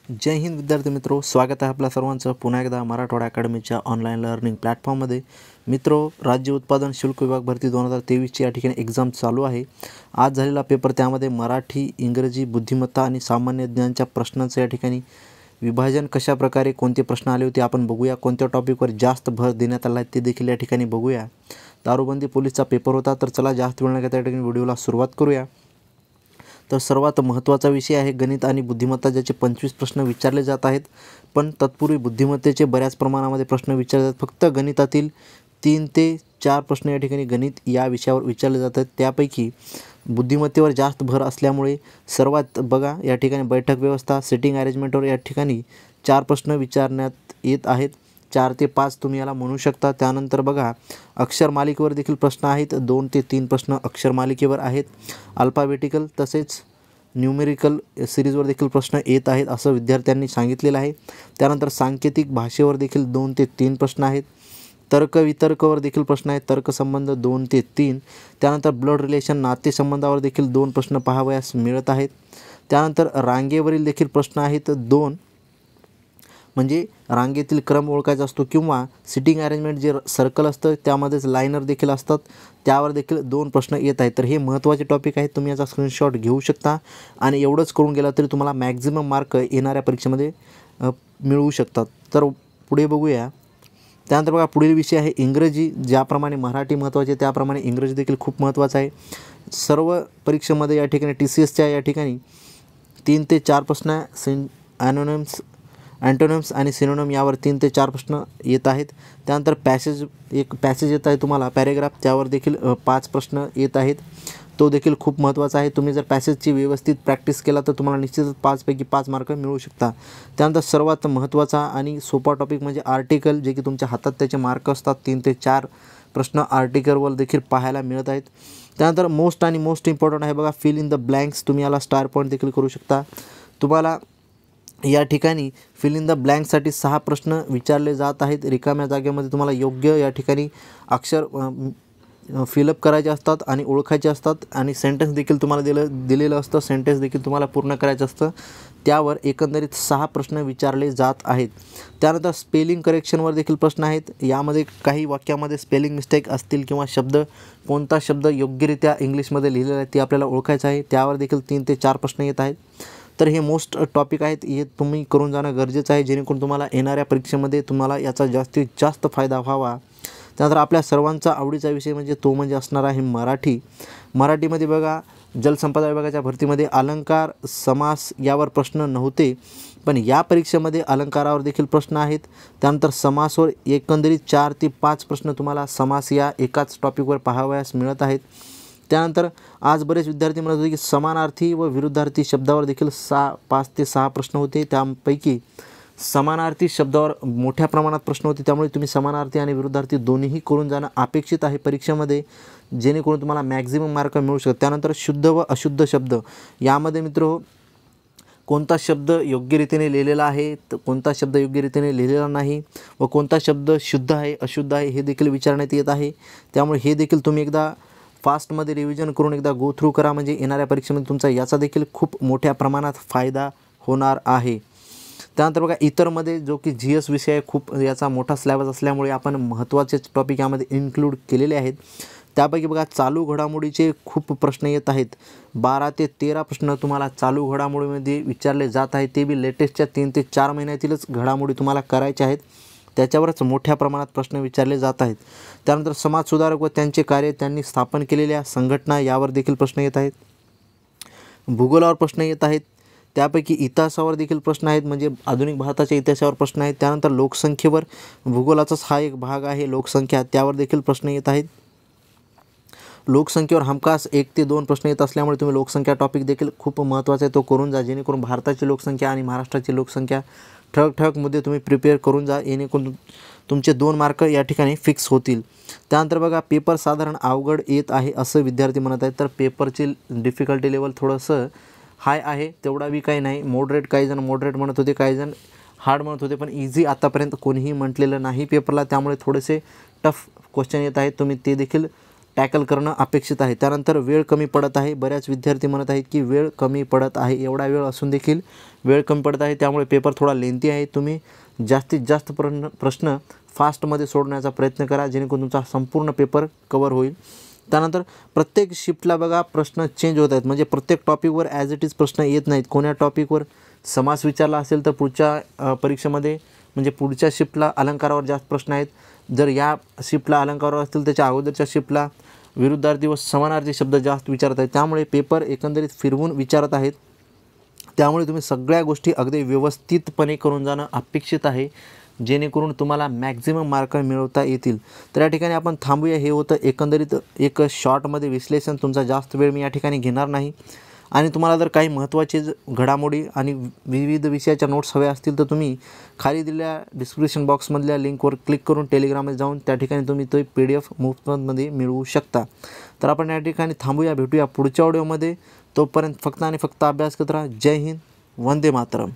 जय हिंद विद्यार्थी मित्रो, स्वागत आहे आपल्या सर्वांचं पुन्हा एकदा मराठवाडा अकॅडमीच्या ऑनलाईन लर्निंग प्लॅटफॉर्ममध्ये। मित्रो, राज्य उत्पादन शुल्क विभाग भरती 2023ची या ठिकाणी एक्झाम चालू आहे। आज झालेला पेपर त्यामध्ये मराठी, इंग्रजी, बुद्धिमत्ता आणि सामान्य ज्ञानच्या प्रश्नांचं या ठिकाणी विभाजन कशा प्रकारे कोणते प्रश्न आले होते आपण बघूया। कोणत्या टॉपिकवर जास्त भर देण्यात आला आहे ते देखील या ठिकाणी बघूया। दारूबंदी पोलीसचा पेपर होता, तर चला जास्त वेळ न घेता या ठिकाणी व्हिडिओला सुरुवात करूया। तर सर्वात महत्त्वाचा विषय आहे गणित आणि बुद्धिमत्ता, ज्याचे 25 प्रश्न विचारले जात आहेत। पण तत्पूर्वी बुद्धिमत्तेचे बऱ्याच प्रमाणामध्ये प्रश्न विचारले जातात। फक्त गणितातील 3 ते 4 प्रश्न या ठिकाणी गणित या विषयावर विचारले जातात। त्यापैकी बुद्धिमत्तेवर जास्त भर असल्यामुळे सर्वात बघा या ठिकाणी बैठक व्यवस्था, सिटिंग अरेंजमेंटवर या ठिकाणी 4 प्रश्न विचारण्यात येत आहेत। 4 ते 5 तुम्ही याला म्हणू शकता। त्यानंतर बघा अक्षर मालिकेवर देखील प्रश्न आहेत। 2 ते 3 प्रश्न अक्षर मालिकेवर आहेत। अल्फाबेटिकल तसेच न्यूमेरिकल सिरीजवर देखील प्रश्न येत आहेत असं विद्यार्थ्यांनी सांगितलेलं आहे। त्यानंतर सांकेतिक भाषेवर देखील 2 ते 3 प्रश्न आहेत। तर्क वितर्कवर देखील प्रश्न आहेत, तर्कसंबंध 2 ते 3। त्यानंतर ब्लड रिलेशन नातेसंबंधावर देखील 2 प्रश्न पाहावयास मिळत आहेत। त्यानंतर रांगेवरील देखील प्रश्न आहेत 2, म्हणजे रांगेतील क्रम ओळखायचा असतो, किंवा सिटिंग अरेंजमेंट जे सर्कल असतं त्यामध्येच लायनर देखील असतात, त्यावर देखील 2 प्रश्न येत आहेत। तर हे महत्त्वाचे टॉपिक आहेत, तुम्ही याचा स्क्रीनशॉट घेऊ शकता आणि एवढंच करून गेला तरी तुम्हाला मॅक्झिमम मार्क येणाऱ्या परीक्षेमध्ये मिळवू शकतात। तर पुढे बघूया। त्यानंतर बघा पुढील विषय आहे इंग्रजी। ज्याप्रमाणे मराठी महत्त्वाचे त्याप्रमाणे इंग्रजी देखील खूप महत्त्वाचं आहे। सर्व परीक्षेमध्ये या ठिकाणी TCSच्या या ठिकाणी 3 ते 4 प्रश्न अँटोनिम्स आणि सिनोनिम यावर 3 ते 4 प्रश्न येत आहेत। त्यानंतर एक पॅसेज येत आहे तुम्हाला पॅरेग्राफ, त्यावर देखील 5 प्रश्न येत आहेत। तो देखील खूप महत्त्वाचा आहे। तुम्ही जर पॅसेजची व्यवस्थित प्रॅक्टिस केला तर तुम्हाला निश्चितच 5 पैकी 5 मार्क मिळू शकता। त्यानंतर सर्वात महत्त्वाचा आणि सोपा टॉपिक म्हणजे आर्टिकल, जे की तुमच्या हातात त्याचे मार्क असतात। 3 ते 4 प्रश्न आर्टिकलवर देखील पाहायला मिळत आहेत। त्यानंतर मोस्ट इम्पॉर्टंट आहे बघा फिल इन द ब्लँक्स। तुम्ही याला स्टार पॉईंट देखील करू शकता। तुम्हाला या ठिकाणी फिल इन द ब्लँकसाठी 6 प्रश्न विचारले जात आहेत। रिकाम्या जागेमध्ये तुम्हाला योग्य या ठिकाणी अक्षर फिलअप करायचे असतात आणि ओळखायचे असतात, आणि सेंटेन्स देखील तुम्हाला दिलेलं असतं। सेंटेन्स देखील तुम्हाला पूर्ण करायचं असतं। त्यावर एकंदरीत 6 प्रश्न विचारले जात आहेत। त्यानंतर स्पेलिंग करेक्शनवर देखील प्रश्न आहेत। यामध्ये काही वाक्यामध्ये स्पेलिंग मिस्टेक असतील किंवा कोणता शब्द योग्यरित्या इंग्लिशमध्ये लिहिलेला आहे ते आपल्याला ओळखायचं आहे, त्यावर देखील 3 ते 4 प्रश्न येत आहेत। तर हे मोस्ट टॉपिक आहेत, हे तुम्ही करून जाणं गरजेचं आहे, जेणेकरून तुम्हाला येणाऱ्या परीक्षेमध्ये तुम्हाला याचा जास्तीत जास्त फायदा व्हावा। त्यानंतर आपल्या सर्वांचा आवडीचा विषय म्हणजे असणार आहे मराठी। मराठीमध्ये बघा जलसंपदा विभागाच्या भरतीमध्ये अलंकार, समास यावर प्रश्न नव्हते, पण या परीक्षेमध्ये अलंकारावर देखील प्रश्न आहेत। त्यानंतर समासवर एकंदरीत 4 ते 5 प्रश्न तुम्हाला समास या एकाच टॉपिकवर पाहावयास मिळत आहेत। त्यानंतर आज बरेच विद्यार्थी म्हणत होते की समानार्थी व विरुद्धार्थी शब्दावर देखील 5 ते 6 प्रश्न होते। त्यापैकी समानार्थी शब्दावर मोठ्या प्रमाणात प्रश्न होते, त्यामुळे तुम्ही समानार्थी आणि विरुद्धार्थी दोन्हीही करून जाणं अपेक्षित आहे परीक्षेमध्ये, जेणेकरून तुम्हाला मॅक्झिमम मार्क मिळू शकतात। त्यानंतर शुद्ध व अशुद्ध शब्द यामध्ये मित्र कोणता शब्द योग्यरीतीने लिहिलेला आहे, तर कोणता शब्द योग्यरीतीने लिहिलेला नाही, व कोणता शब्द शुद्ध आहे अशुद्ध आहे हे देखील विचारण्यात येत आहे। त्यामुळे हे देखील तुम्ही एकदा फास्टमध्ये रिव्हिजन करून एकदा गो थ्रू करा, म्हणजे येणाऱ्या परीक्षेमध्ये तुमचा याचा देखील खूप मोठ्या प्रमाणात फायदा होणार आहे। त्यानंतर बघा इतरमध्ये जो की GS विषय आहे, खूप याचा मोठा स्लॅबस असल्यामुळे आपण महत्त्वाचे टॉपिक यामध्ये इन्क्लूड केलेले आहेत। त्यापैकी बघा चालू घडामोडीचे खूप प्रश्न येत आहेत। 12 ते 13 प्रश्न तुम्हाला चालू घडामोडीमध्ये विचारले जात आहेत, ते बी लेटेस्टच्या 3 ते 4 महिन्यातीलच घडामोडी तुम्हाला करायच्या आहेत, त्याच्यावरच मोठ्या प्रमाणात प्रश्न विचारले जात आहेत। त्यानंतर समाजसुधारक व त्यांचे कार्य, त्यांनी स्थापन केलेल्या संघटना यावर देखील प्रश्न येत आहेत। भूगोलावर प्रश्न येत आहेत। त्यापैकी इतिहासावर देखील प्रश्न आहेत, म्हणजे आधुनिक भारताच्या इतिहासावर प्रश्न आहेत। त्यानंतर लोकसंख्येवर, भूगोलाचाच हा एक भाग आहे लोकसंख्या, त्यावर देखील प्रश्न येत आहेत। लोकसंख्येवर हमखास 1 ते 2 प्रश्न येत असल्यामुळे तुम्ही लोकसंख्या टॉपिक देखील खूप महत्त्वाचा आहे, तो करून जा, जेणेकरून भारताची लोकसंख्या आणि महाराष्ट्राची लोकसंख्या ठळक मुद्दे तुम्ही प्रिपेअर करून जा, जेणेकरून तुमचे 2 मार्क या ठिकाणी फिक्स होतील। त्यानंतर बघा पेपर साधारण अवघड येत आहे असं विद्यार्थी म्हणत आहेत, तर पेपरची डिफिकल्टी लेवल थोडंसं हाय आहे, तेवढा बी काही नाही। मॉडरेट, काही जण मॉडरेट म्हणत होते, काही जण हार्ड म्हणत होते, पण इझी आतापर्यंत कोणीही म्हटलेलं नाही पेपरला, त्यामुळे थोडेसे टफ क्वेश्चन येत आहेत, तुम्ही ते देखील टॅकल करणं अपेक्षित आहे. त्यानंतर वेळ कमी पडत आहे. बऱ्याच विद्यार्थी म्हणत आहेत की वेळ कमी पडत आहे. एवढा वेळ असून देखील वेळ कमी पडत आहे, त्यामुळे पेपर थोडा लेंथी आहे. तुम्ही जास्तीत जास्त प्रश्न फास्टमध्ये सोडण्याचा प्रयत्न करा, जेणेकरून तुमचा संपूर्ण पेपर कवर होईल. त्यानंतर प्रत्येक शिफ्टला बघा प्रश्न चेंज होत आहेत, म्हणजे प्रत्येक टॉपिकवर ॲज इट इज प्रश्न येत नाहीत. कोण्या टॉपिकवर समास विचारला असेल तर पुढच्या परीक्षेमध्ये म्हणजे पुढच्या शिफ्टला अलंकारावर जास्त प्रश्न आहेत. जर या शिफ्टला अलंकारावर असतील त्याच्या अगोदरच्या शिफ्टला विरुद्धार्थी व समानार्थी शब्द जास्त विचारत आहेत. त्यामुळे पेपर एकंदरीत फिरवून विचारत आहेत. त्यामुळे तुम्ही सगळ्या गोष्टी अगदी व्यवस्थितपणे करून जाणं अपेक्षित आहे, जेणेकरून तुम्हाला मॅक्झिमम मार्क मिळवता येतील. तर या ठिकाणी आपण थांबूया. हे होतं एकंदरीत एक शॉर्टमध्ये विश्लेषण. तुमचा जास्त वेळ मी या ठिकाणी घेणार नाही. आणि तुम्हाला जर काही महत्त्वाचे घडामोडी आणि विविध विषयाच्या नोट्स हव्या असतील तर तुम्ही खाली दिलेल्या डिस्क्रिप्शन बॉक्समधल्या लिंकवर क्लिक करून टेलिग्राममध्ये जाऊन त्या ठिकाणी तुम्ही तो PDF मोफतमध्ये मिळवू शकता. तर आपण या ठिकाणी थांबूया. भेटूया पुढच्या व्हिडिओमध्ये. तोपर्यंत फक्त आणि फक्त अभ्यास करत राहा. जय हिंद, वंदे मातरम.